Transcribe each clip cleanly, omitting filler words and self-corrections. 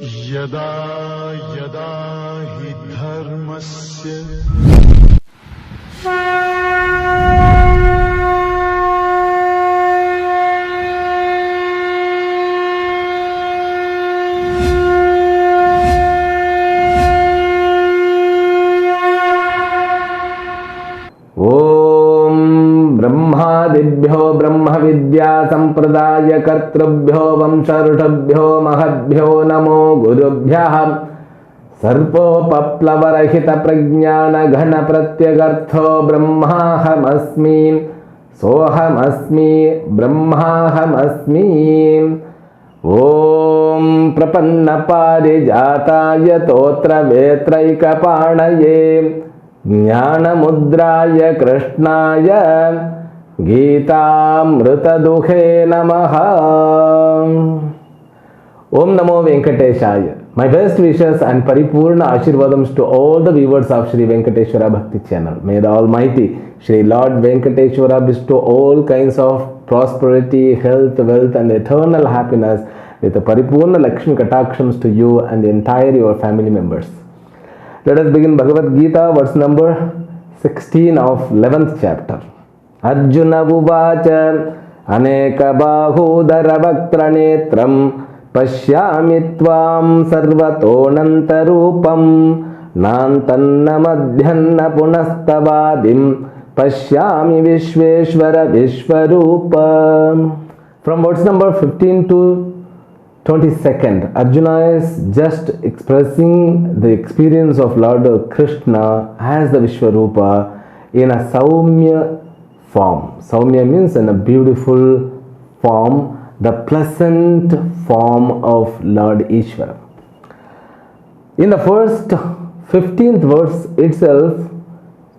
यदा यदा हि धर्मस्य ब्रह्मादिभ्यो ब्रह्म विद्या संप्रदाय कर्तृभ्यो वंशऋषभ्यो महद्भ्यो नमो गुरुभ्यः सर्वोपप्लवरहित प्रज्ञान घन प्रत्यगर्थो ब्रह्माहमस्मि सोहमस्मि ब्रह्माहमस्मि। ओम प्रपन्न पारिजाताय तोत्र वेत्रैकपाणये ज्ञानमुद्राय कृष्णाय गीतामृतदुहे नमः। Om Namo Venkateshaya. My best wishes and Paripurna Ashirvadams to all the viewers of Shri Venkateshwara Bhakti channel. May the Almighty Shri Lord Venkateshwara bestow all kinds of prosperity, health, wealth and eternal happiness with a Paripurna Lakshmi Katakshams to you and the entire your family members. Let us begin Bhagavad Gita, verse number 16 of 11th chapter. Arjuna Uvacha Aneka Bahudara Vaktranetram Pashyami Tvam Sarvatonanta Rupam Nantanna Madhyanna Punastavadim Pashyami Vishveshvara Vishvarupa. From verse number 15 to 22nd, Arjuna is just expressing the experience of Lord Krishna as the Vishvarupa in a Saumya form. Saumya means in a beautiful form, the pleasant form of Lord Ishvara. In the first 15th verse itself,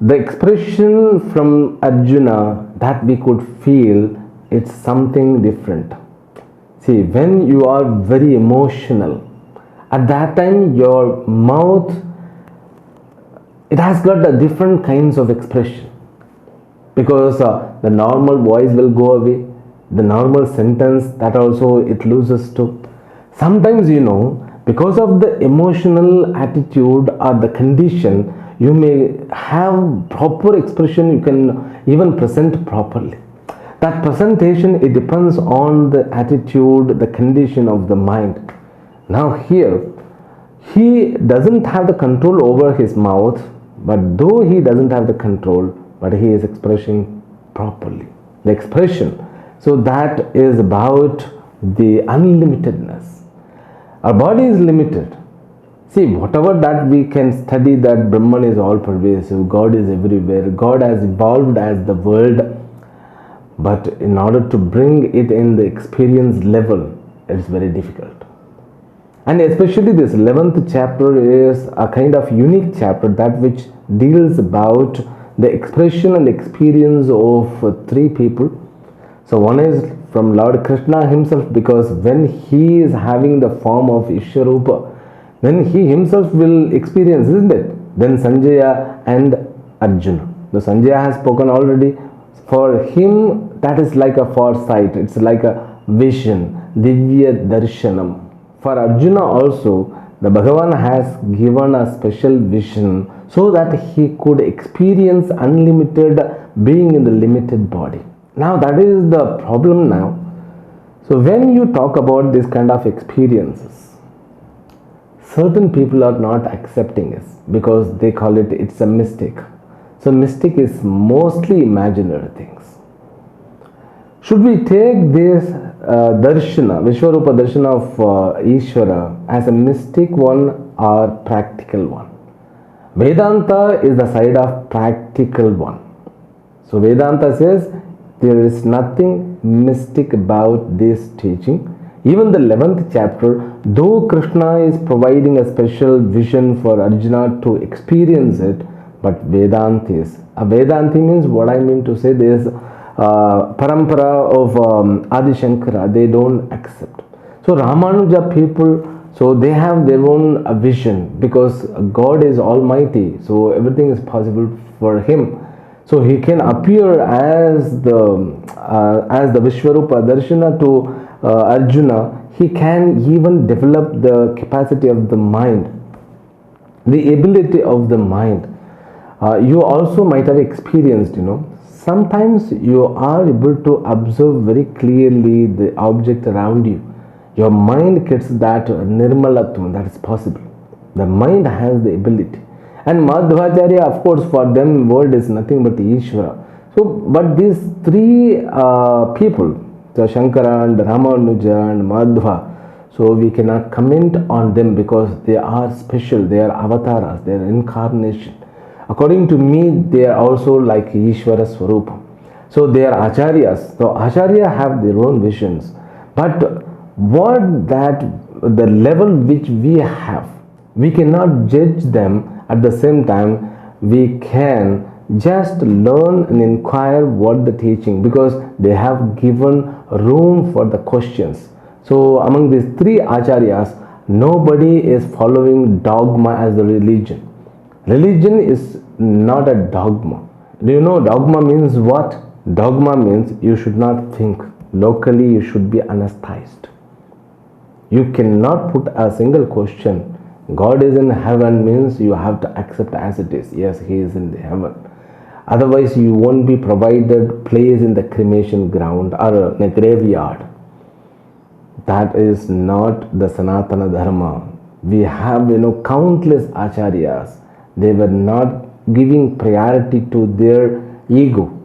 the expression from Arjuna that we could feel, it's something different. See, when you are very emotional, at that time your mouth, it has got a different kinds of expression, because the normal voice will go away, the normal sentence that also it loses to. Sometimes, because of the emotional attitude or the condition, you may have proper expression, you can even present properly. That presentation, it depends on the attitude, the condition of the mind. Now here, he doesn't have the control over his mouth, but though he doesn't have the control, but he is expressing properly. The expression, so that is about the unlimitedness. Our body is limited. See, whatever that we can study, that Brahman is all pervasive, God is everywhere, God has evolved as the world. But in order to bring it in the experience level, it's very difficult. And especially this 11th chapter is a kind of unique chapter, that which deals about the expression and experience of three people. So one is from Lord Krishna himself, because when he is having the form of Ishwarupa, then he himself will experience, isn't it? Then Sanjaya and Arjuna. The Sanjaya has spoken already. For him, that is like a foresight, it's like a vision, Divya Darshanam. For Arjuna also, the Bhagavan has given a special vision so that he could experience unlimited being in the limited body. Now that is the problem now. So when you talk about this kind of experiences, certain people are not accepting it because they call it's a mistake. So mystic is mostly imaginary things. Should we take this darshana, Vishwarupa darshana of Ishvara as a mystic one or practical one? Vedanta is the side of practical one. So Vedanta says there is nothing mystic about this teaching. Even the 11th chapter, though Krishna is providing a special vision for Arjuna to experience it, but Vedantis. Vedanti means, what I mean to say, there is parampara of Adi Shankara, they don't accept. So Ramanuja people, so they have their own vision, because God is almighty, so everything is possible for him. So he can appear as the Vishwarupa Darshana to Arjuna he can even develop the capacity of the mind, the ability of the mind. You also might have experienced, sometimes you are able to observe very clearly the object around you. Your mind gets that nirmalatvam, that is possible. The mind has the ability. And Madhvacharya, of course, for them world is nothing but Ishvara. So, but these three people, the Shankara and Ramanuja and Madhva, so we cannot comment on them because they are special, they are avatars, they are incarnation. According to me, they are also like Ishvara Swarupa. So they are acharyas. So acharya have their own visions. But what that, the level which we have, we cannot judge them. At the same time, we can just learn and inquire what the teaching, because they have given room for the questions. So among these three acharyas, nobody is following dogma as the religion. Religion is not a dogma. Do you know dogma means what? Dogma means you should not think. Locally you should be anesthetized. You cannot put a single question. God is in heaven means you have to accept as it is. Yes, he is in the heaven. Otherwise you won't be provided place in the cremation ground or in a graveyard. That is not the Sanatana Dharma. We have countless acharyas. They were not giving priority to their ego.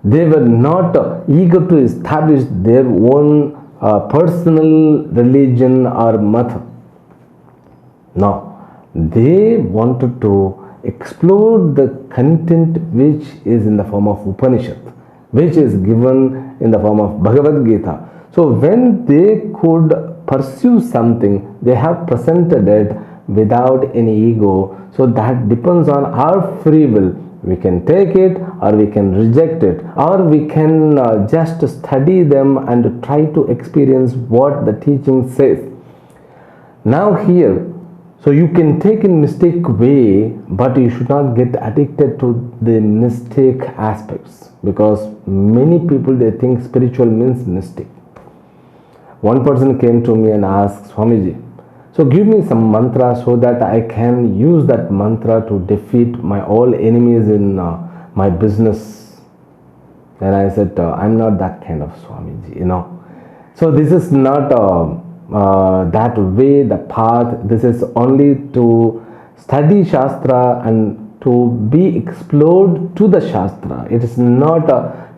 They were not eager to establish their own personal religion or method. No, they wanted to explore the content which is in the form of Upanishad, which is given in the form of Bhagavad Gita. So when they could pursue something, they have presented it without any ego. So that depends on our free will. We can take it or we can reject it, or we can just study them and try to experience what the teaching says. Now here, so you can take in mistake way, but you should not get addicted to the mistake aspects, because many people, they think spiritual means mistake. One person came to me and asked, Swamiji, so give me some mantra so that I can use that mantra to defeat my all enemies in my business. And I said, I'm not that kind of Swamiji, So this is not that way, the path. This is only to study Shastra and to be explored to the Shastra. It is not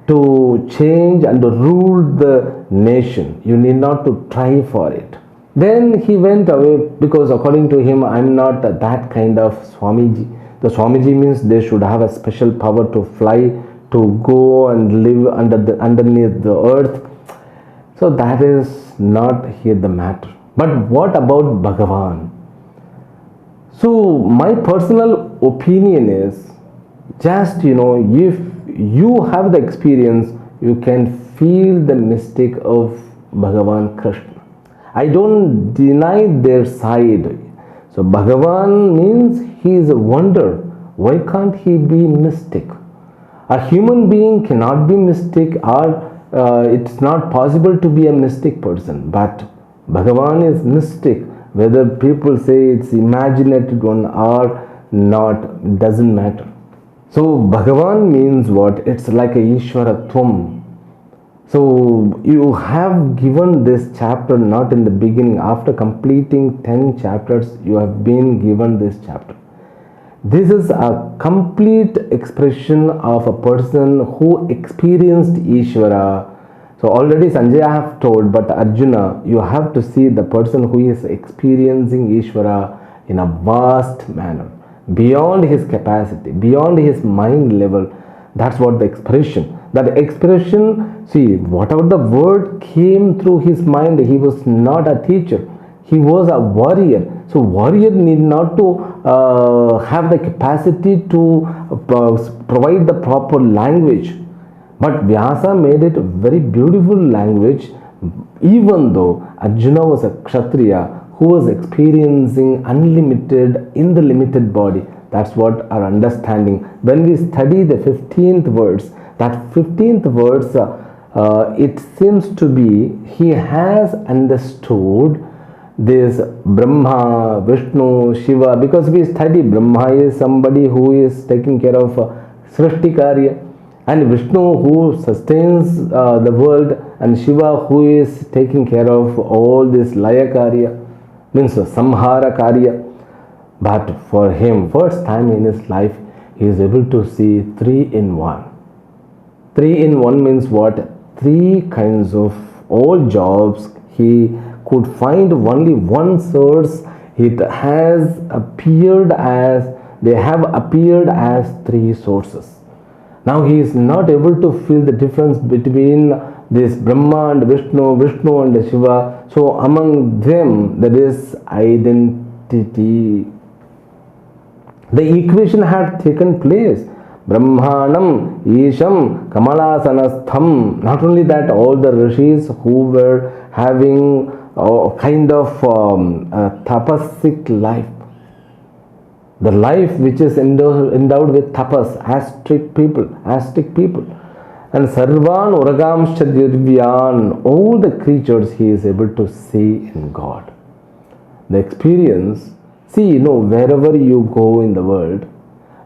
to change and to rule the nation. You need not to try for it. Then he went away because according to him, I'm not that kind of Swamiji. The Swamiji means they should have a special power to fly, to go and live underneath the earth. So that is not here the matter. But what about Bhagavan? So my personal opinion is, just if you have the experience, you can feel the mystic of Bhagavan Krishna. I don't deny their side. So Bhagavan means he is a wonder. Why can't he be mystic? A human being cannot be mystic, or it's not possible to be a mystic person. But Bhagavan is mystic. Whether people say it's imaginated one or not, doesn't matter. So Bhagavan means what? It's like a Ishvaratvam. So you have given this chapter not in the beginning. After completing 10 chapters, you have been given this chapter. This is a complete expression of a person who experienced Ishvara. So already Sanjaya have told, but Arjuna, you have to see the person who is experiencing Ishvara in a vast manner, beyond his capacity, beyond his mind level. That's what the expression. That expression, see, whatever the word came through his mind, he was not a teacher. He was a warrior. So warrior need not to have the capacity to provide the proper language. But Vyasa made it a very beautiful language, even though Arjuna was a Kshatriya who was experiencing unlimited in the limited body. That's what our understanding. When we study the 15th verse, that 15th verse it seems to be he has understood this Brahma, Vishnu, Shiva, because we study Brahma is somebody who is taking care of Srishti Karya, and Vishnu who sustains the world, and Shiva who is taking care of all this Laya Karya, means Samhara Karya. But for him, first time in his life, he is able to see 3 in 1. 3 in 1 means what? 3 kinds of all jobs. He could find only one source. It has appeared as, they have appeared as 3 sources. Now he is not able to feel the difference between this Brahma and Vishnu, Vishnu and Shiva. So among them there is identity. The equation had taken place. Brahmanam, Isham, Kamalasanastham. Not only that, all the rishis who were having a kind of tapasic life, the life which is endowed with tapas, ascetic people, and Sarvan Uragam Shadirvyan, all the creatures he is able to see in God. The experience, see, wherever you go in the world,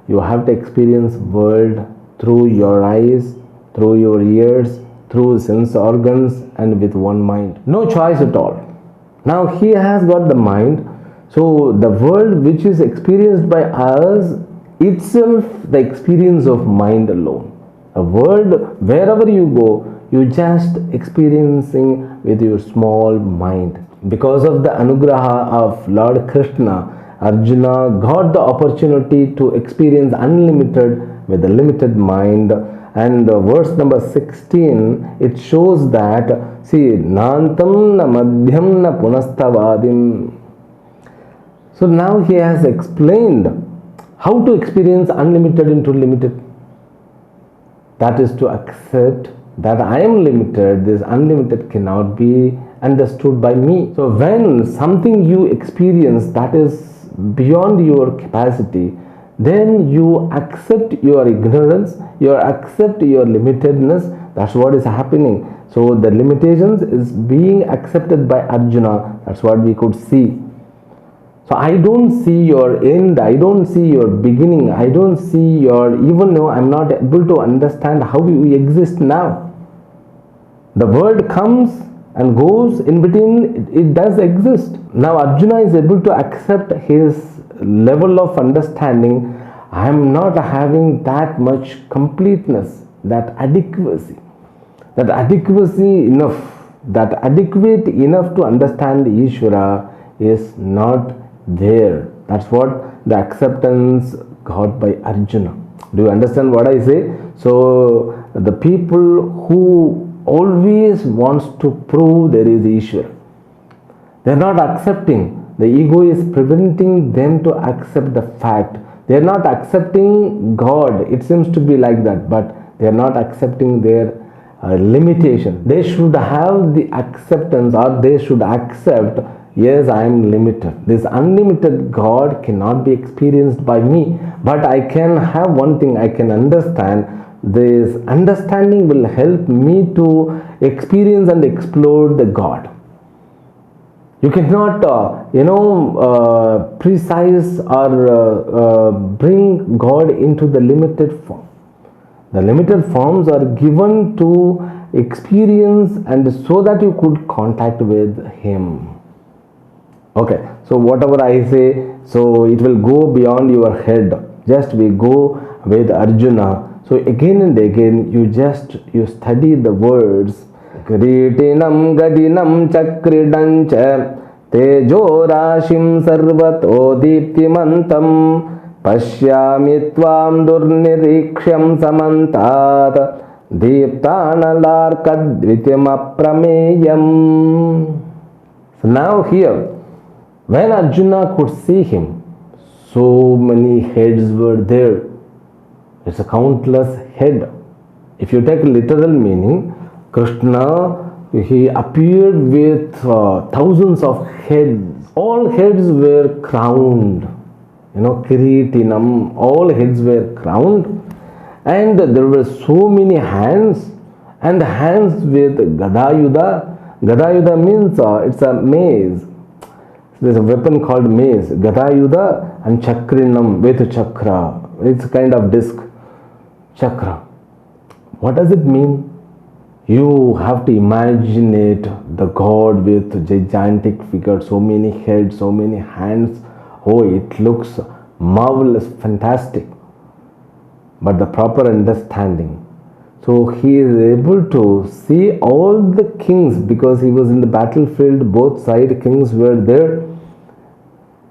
you have to experience world through your eyes, through your ears, through sense organs, and with one mind. No choice at all. Now he has got the mind. So the world which is experienced by us itself, the experience of mind alone. A world, wherever you go, you just experiencing with your small mind. Because of the anugraha of Lord Krishna, Arjuna got the opportunity to experience unlimited with a limited mind. And verse number 16, it shows that, see, Nantam na madhyam na punastavadim. So now he has explained how to experience unlimited into limited. That is to accept that I am limited, this unlimited cannot be understood by me. So when something you experience that is beyond your capacity, then you accept your ignorance, you accept your limitedness. That's what is happening. So the limitations is being accepted by Arjuna. That's what we could see. So I don't see your end, I don't see your beginning, I don't see your, even though I'm not able to understand how you exist now. The world comes and goes, in between it does exist. Now Arjuna is able to accept his level of understanding. I am not having that much completeness, that adequacy enough, that adequate enough to understand Ishvara is not there. That's what the acceptance got by Arjuna. Do you understand what I say? So the people who always wants to prove there is Ishvara, they are not accepting. The ego is preventing them to accept the fact. They are not accepting God. It seems to be like that, but they are not accepting their limitation. They should have the acceptance, or they should accept, yes, I am limited. This unlimited God cannot be experienced by me, but I can have one thing, I can understand. This understanding will help me to experience and explore the God. You cannot, precise or bring God into the limited form. The limited forms are given to experience and so that you could contact with Him. Okay, so whatever I say, so it will go beyond your head. Just we go with Arjuna. So again and again you study the words. Kritinam gadinam chakridancha tejo rashim sarvato diptimantam pashyami tvam durniriksham samantat diptanalarkadvityam aprameyam. So now here, when Arjuna could see him, so many heads were there. It's a countless head. If you take literal meaning, Krishna, he appeared with thousands of heads. All heads were crowned. Kiritinam, all heads were crowned. And there were so many hands. and the hands with Gadayuda. Gadayuda means it's a mace. There's a weapon called mace. Gadayuda and Chakrinam with chakra. It's a kind of disc. Chakra. What does it mean? You have to imagine it, the god with gigantic figure, so many heads, so many hands. Oh, it looks marvelous, fantastic. But the proper understanding. So he is able to see all the kings because he was in the battlefield, both side kings were there.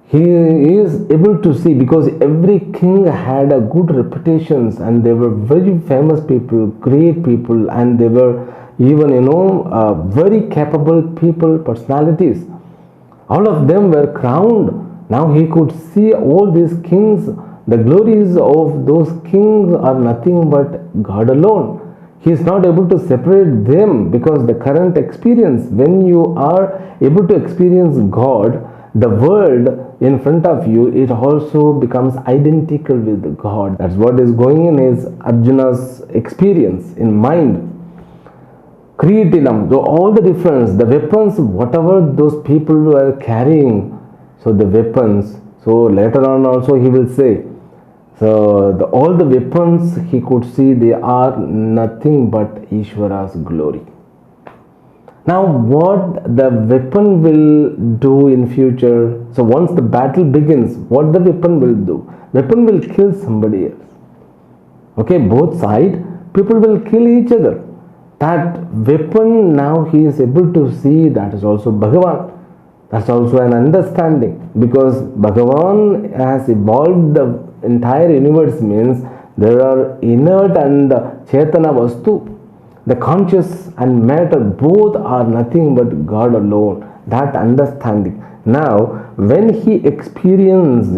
He is able to see because every king had a good reputations and they were very famous people, great people, and they were even very capable people, personalities. All of them were crowned. Now he could see all these kings. The glories of those kings are nothing but God alone. He is not able to separate them because the current experience, when you are able to experience God, the world in front of you, it also becomes identical with God. That's what is going in his Arjuna's experience in mind. Creatinam, so all the difference, the weapons, whatever those people were carrying, so the weapons, so later on also he will say, so all the weapons he could see, they are nothing but Ishvara's glory. Now what the weapon will do in future, so once the battle begins, what the weapon will do? Weapon will kill somebody else. Okay, both sides, people will kill each other. That weapon now he is able to see, that is also Bhagavan. That's also an understanding because Bhagavan has evolved the entire universe, means there are inert and Chetana Vastu. The conscious and matter both are nothing but God alone. That understanding. Now when he experienced,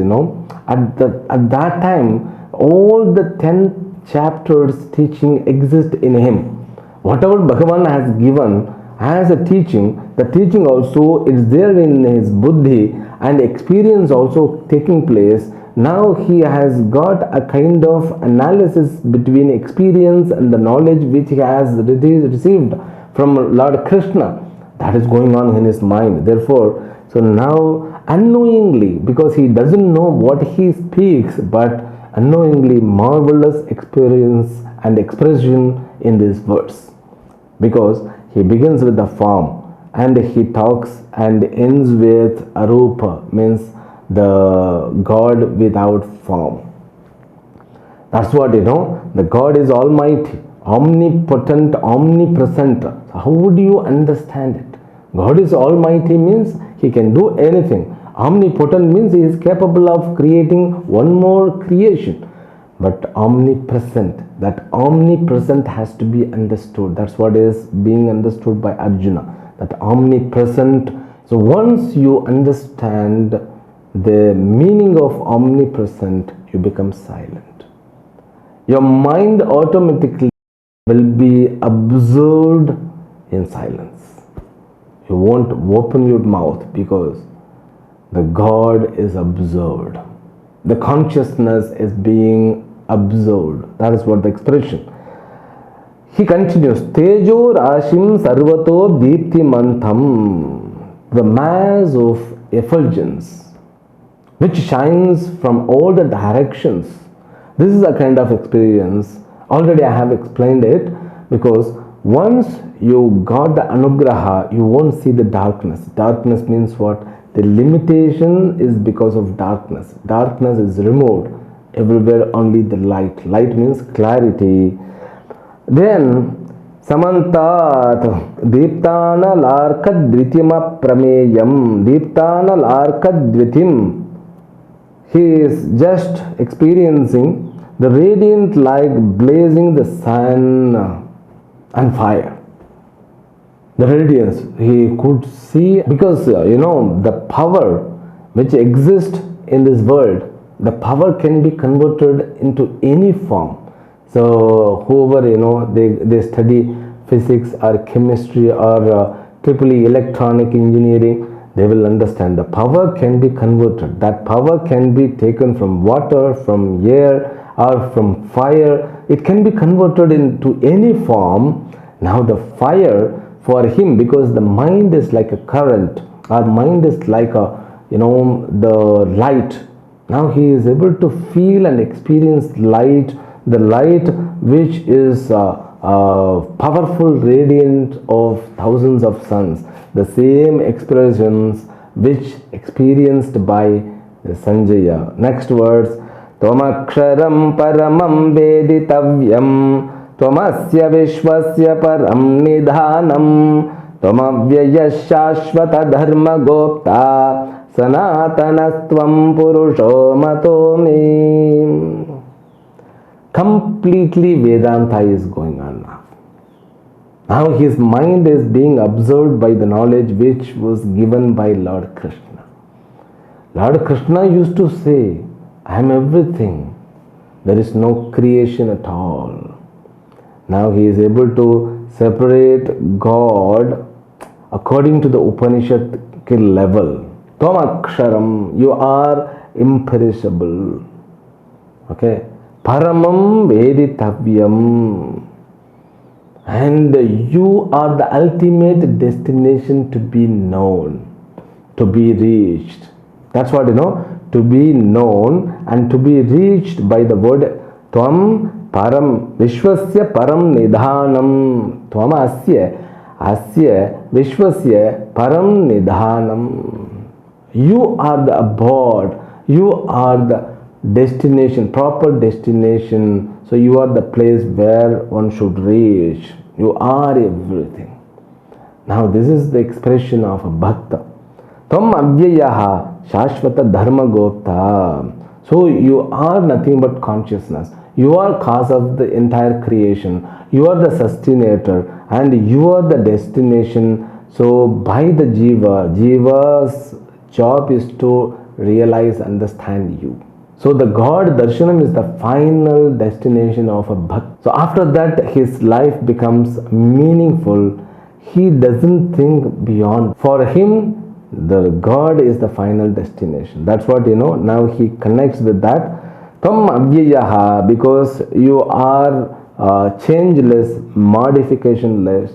at that time all the 10 chapters teaching exist in him. Whatever Bhagavan has given as a teaching, the teaching also is there in his buddhi and experience also taking place. Now he has got a kind of analysis between experience and the knowledge which he has received from Lord Krishna. That is going on in his mind. Therefore, so now unknowingly, because he doesn't know what he speaks, but unknowingly marvelous experience and expression in these words. Because he begins with the form and he talks and ends with arupa, means the God without form. That's what the God is almighty, omnipotent, omnipresent. How would you understand it? God is almighty means he can do anything. Omnipotent means he is capable of creating one more creation. But omnipresent, that omnipresent has to be understood. That's what is being understood by Arjuna, that omnipresent. So once you understand the meaning of omnipresent, you become silent. Your mind automatically will be absorbed in silence. You won't open your mouth because the God is absorbed. The consciousness is being absorbed. That is what the expression. He continues, Tejo Rashim Sarvato Deepti Mantham, the mass of effulgence which shines from all the directions. This is a kind of experience. Already I have explained it, because once you got the anugraha, you won't see the darkness. Darkness means what? The limitation is because of darkness. Darkness is removed. Everywhere only the light. Light means clarity. Then Samantat Deeptana Larkad Dvitima Prameyam Deeptana Larkad Dvitim. He is just experiencing the radiant light blazing the sun and fire. The radiance he could see, because the power which exists in this world, the power can be converted into any form. So whoever they study physics or chemistry or triple electronic engineering, they will understand the power can be converted. That power can be taken from water, from air, or from fire. It can be converted into any form. Now the fire for him, because the mind is like a current, our mind is like the light. Now he is able to feel and experience light, the light which is powerful radiant of thousands of suns, the same expressions which experienced by Sanjaya. Next words, Tvamaksharam paramam veditavyam Tvamasya vishwasya param nidhanam Tvamavyaya shashvata dharma gopta Sanatanastvam purusho matomi. Completely Vedanta is going on now. Now his mind is being absorbed by the knowledge which was given by Lord Krishna. Lord Krishna used to say, I am everything. There is no creation at all. Now he is able to separate God according to the Upanishad level. Tvamaksharam, you are imperishable. Okay. Paramam veditavyam. And you are the ultimate destination to be known, to be reached. That's what to be known and to be reached by the word Tvam param vishwasya param nidhanam. Tvam asya vishwasya param nidhanam. You are the abode, you are the destination, proper destination. So you are the place where one should reach. You are everything. Now this is the expression of a bhakta. Tvam avyayaha shashvata dharma gopta. So you are nothing but consciousness. You are cause of the entire creation. You are the sustainer and you are the destination. So by the jiva's job is to realize, understand you. So the God darshanam is the final destination of a bhakt. So after that his life becomes meaningful. He doesn't think beyond. For him the God is the final destination. That's what now he connects with that. Tam avyayaha, because you are changeless, modificationless.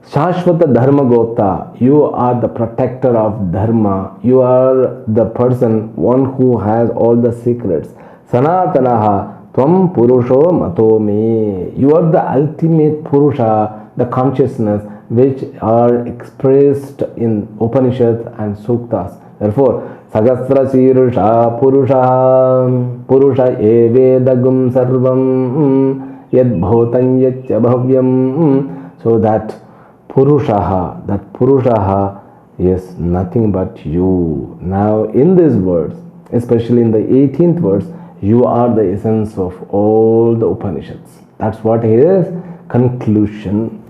Shashvata dharma gopta, you are the protector of dharma. You are the person, one who has all the secrets. Sanatanaha tvam purusho matomi, you are the ultimate purusha, the consciousness which are expressed in Upanishads and Suktas. Therefore, Sagasra Shirusha Purusha Evedagum Sarvam Yad Bhotan Yatya Bhavyam. So that Purushaha is nothing but you. Now in these words, especially in the 18th verse, you are the essence of all the Upanishads. That's what his conclusion.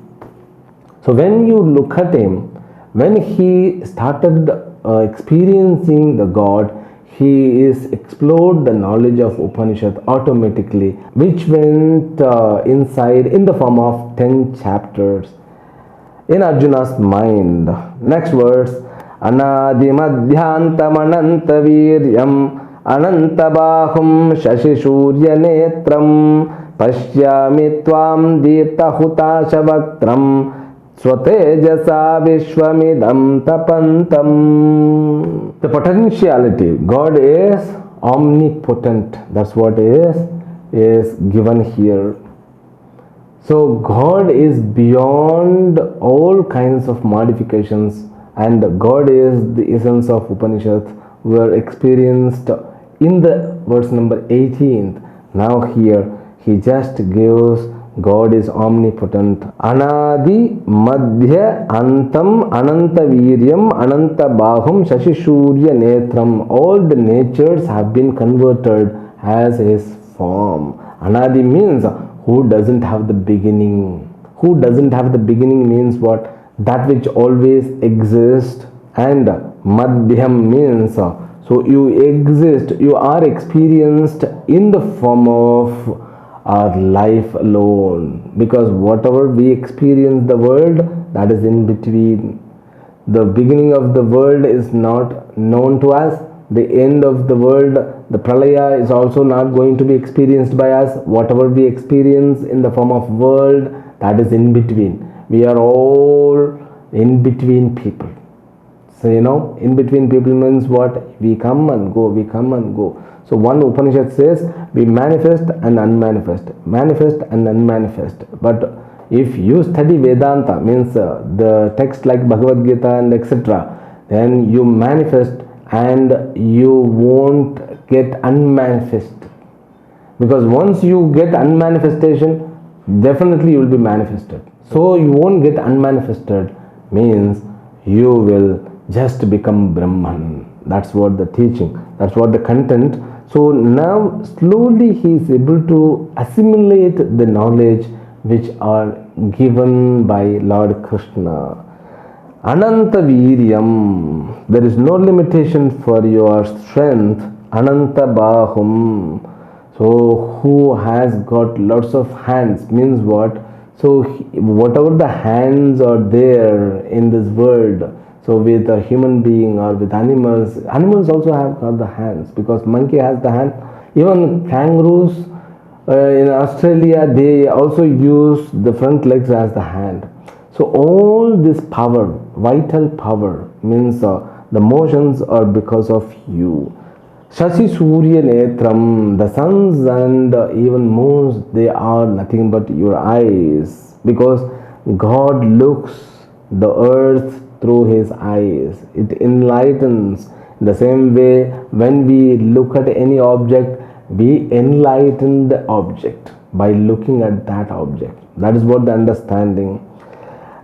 So when you look at him, when he started experiencing the God, he is explored the knowledge of Upanishad automatically, which went inside in the form of 10 chapters in Arjuna's mind. Next verse, Anadi Madhyantam Ananta Viryam Ananta Bahum Shashi Shurya Netram Pashyami Tvam Deepta Hutasha Vaktram Swatejasa Vishwamidam Tapantam. The potentiality, God is omnipotent. That's what is given here. So God is beyond all kinds of modifications, and God is the essence of Upanishads were experienced in the verse number 18. Now here he just gives God is omnipotent. Anadi Madhya Antam Ananta Viryam Ananta Bahum Shashi Shurya Netram. All the natures have been converted as his form. Anadi means who doesn't have the beginning. Who doesn't have the beginning means what? That which always exists. And Madhyam means so you exist, you are experienced in the form of our life alone, because whatever we experience the world, that is in between. The beginning of the world is not known to us. The end of the world, the pralaya, is also not going to be experienced by us. Whatever we experience in the form of world, that is in between. we are all in between people. So in between people means what? We come and go, we come and go. So one Upanishad says we manifest and unmanifest, manifest and unmanifest. But if you study Vedanta, means the text like Bhagavad Gita and etc., then you manifest and you won't get unmanifest. Because once you get unmanifestation, definitely you will be manifested. So you won't get unmanifested means you will just become Brahman. That's what the teaching, that's what the content. So now slowly he is able to assimilate the knowledge which are given by Lord Krishna. Ananta Viryam, there is no limitation for your strength. Ananta Bahum, so who has got lots of hands means what? So whatever the hands are there in this world, so with a human being or with animals, animals also have got the hands, because monkey has the hand. Even kangaroos in Australia, they also use the front legs as the hand. So all this power, vital power, means the motions are because of you. Shashi Surya Netram, the suns and even moons, they are nothing but your eyes, because God looks the earth through his eyes. It enlightens. In the same way, when we look at any object, we enlighten the object by looking at that object. That is what the understanding.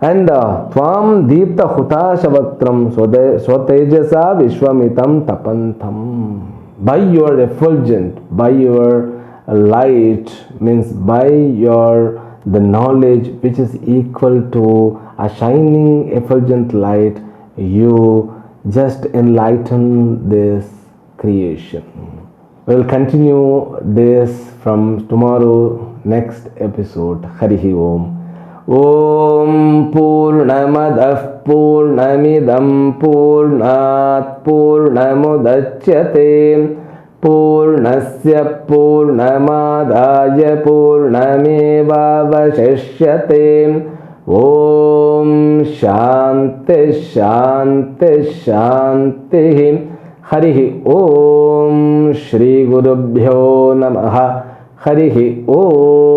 And Tvam Deepta Hutashavatram Swatejasa Vishwamitam Tapantam. By your effulgent, by your light, means by your the knowledge which is equal to a shining effulgent light, you just enlighten this creation. We will continue this from tomorrow, next episode. Harihi Om. Om Purnamadah Purnamidam Purnat Purnamudachyate Purnasya Purnamadaya Purnameva Vashishyate. Om Shanti Shanti Shanti. Harihi Om. Shri Gurubhyo Namaha. Harihi Om.